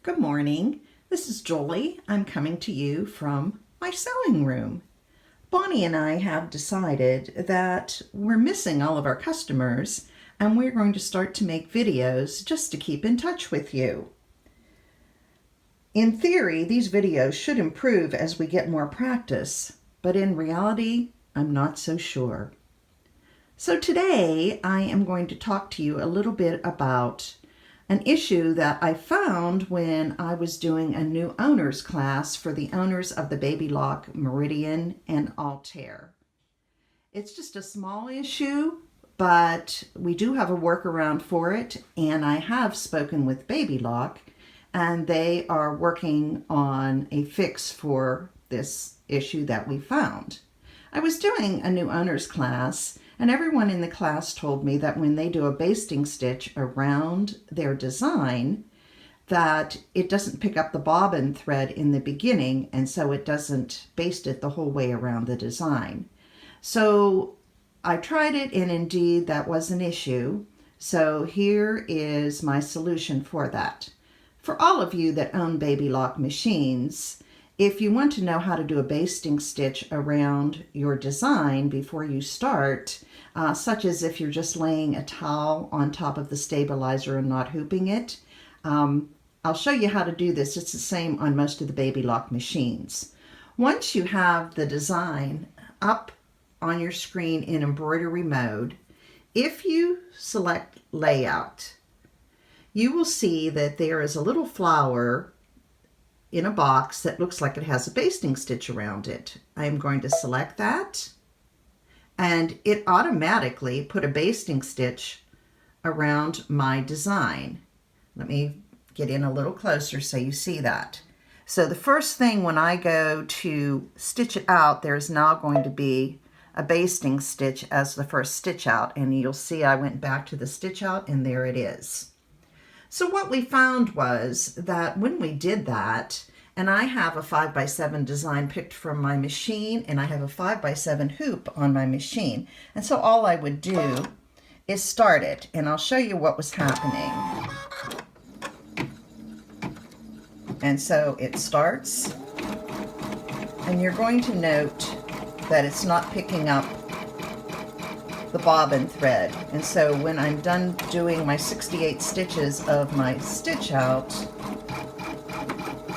Good morning. This is Julie. I'm coming to you from my sewing room. Bonnie and I have decided that we're missing all of our customers and we're going to start to make videos just to keep in touch with you. In theory, these videos should improve as we get more practice, but in reality, I'm not so sure. So today I am going to talk to you a little bit about an issue that I found when I was doing a new owners class for the owners of the Babylock Meridian and Altair. It's just a small issue, but we do have a workaround for it, and I have spoken with Babylock, and they are working on a fix for this issue that we found. I was doing a new owners class, and everyone in the class told me that when they do a basting stitch around their design, that it doesn't pick up the bobbin thread in the beginning, and so it doesn't baste it the whole way around the design. So I tried it, and indeed that was an issue. So here is my solution for that. For all of you that own Babylock machines, if you want to know how to do a basting stitch around your design before you start, such as if you're just laying a towel on top of the stabilizer and not hooping it, I'll show you how to do this. It's the same on most of the Babylock machines. Once you have the design up on your screen in embroidery mode, if you select layout, you will see that there is a little flower in a box that looks like it has a basting stitch around it. I am going to select that, and it automatically put a basting stitch around my design. Let me get in a little closer so you see that. So the first thing when I go to stitch it out, there's now going to be a basting stitch as the first stitch out, and you'll see I went back to the stitch out and there it is. So what we found was that when we did that, and I have a 5x7 design picked from my machine, and I have a 5x7 hoop on my machine. And so all I would do is start it, and I'll show you what was happening. And so it starts, and you're going to note that it's not picking up the bobbin thread. And so when I'm done doing my 68 stitches of my stitch out,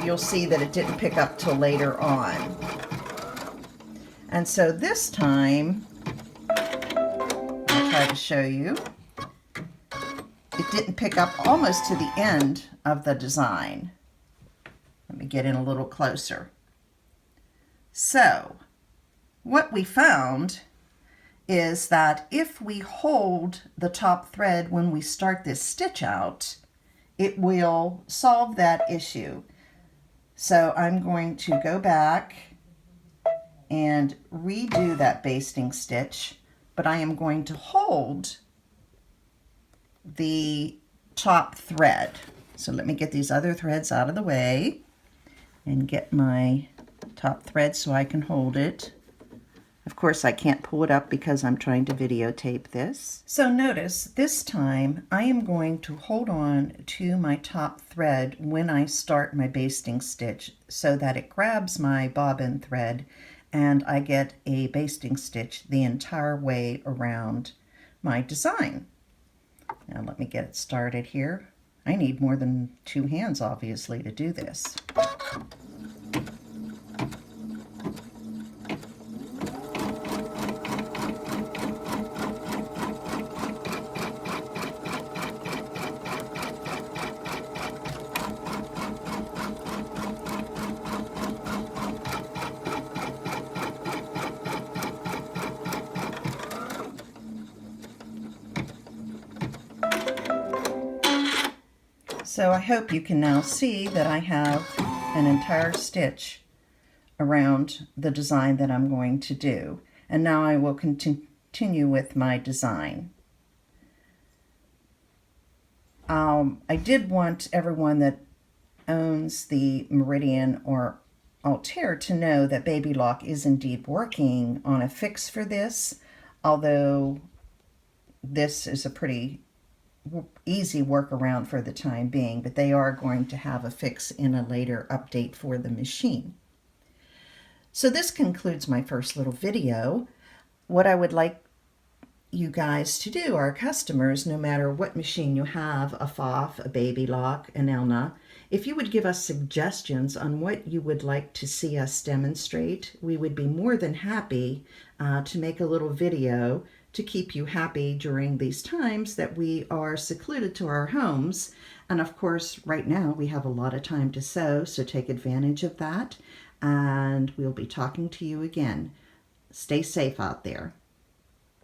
you'll see that it didn't pick up till later on. And so this time, I'll try to show you, it didn't pick up almost to the end of the design. Let me get in a little closer. So what we found is that if we hold the top thread when we start this stitch out, it will solve that issue. So I'm going to go back and redo that basting stitch, but I am going to hold the top thread. So let me get these other threads out of the way and get my top thread so I can hold it. Of course, I can't pull it up because I'm trying to videotape this. So notice this time I am going to hold on to my top thread when I start my basting stitch so that it grabs my bobbin thread and I get a basting stitch the entire way around my design. Now let me get it started here. I need more than two hands, obviously, to do this. So I hope you can now see that I have an entire stitch around the design that I'm going to do. And now I will continue with my design. I did want everyone that owns the Meridian or Altair to know that Babylock is indeed working on a fix for this, although this is a pretty easy workaround for the time being, but they are going to have a fix in a later update for the machine. So this concludes my first little video. What I would like you guys to do, our customers, no matter what machine you have, a FOF, a Babylock, an Elna, if you would give us suggestions on what you would like to see us demonstrate, we would be more than happy to make a little video to keep you happy during these times that we are secluded to our homes. And of course, right now we have a lot of time to sew, so take advantage of that. And we'll be talking to you again. Stay safe out there.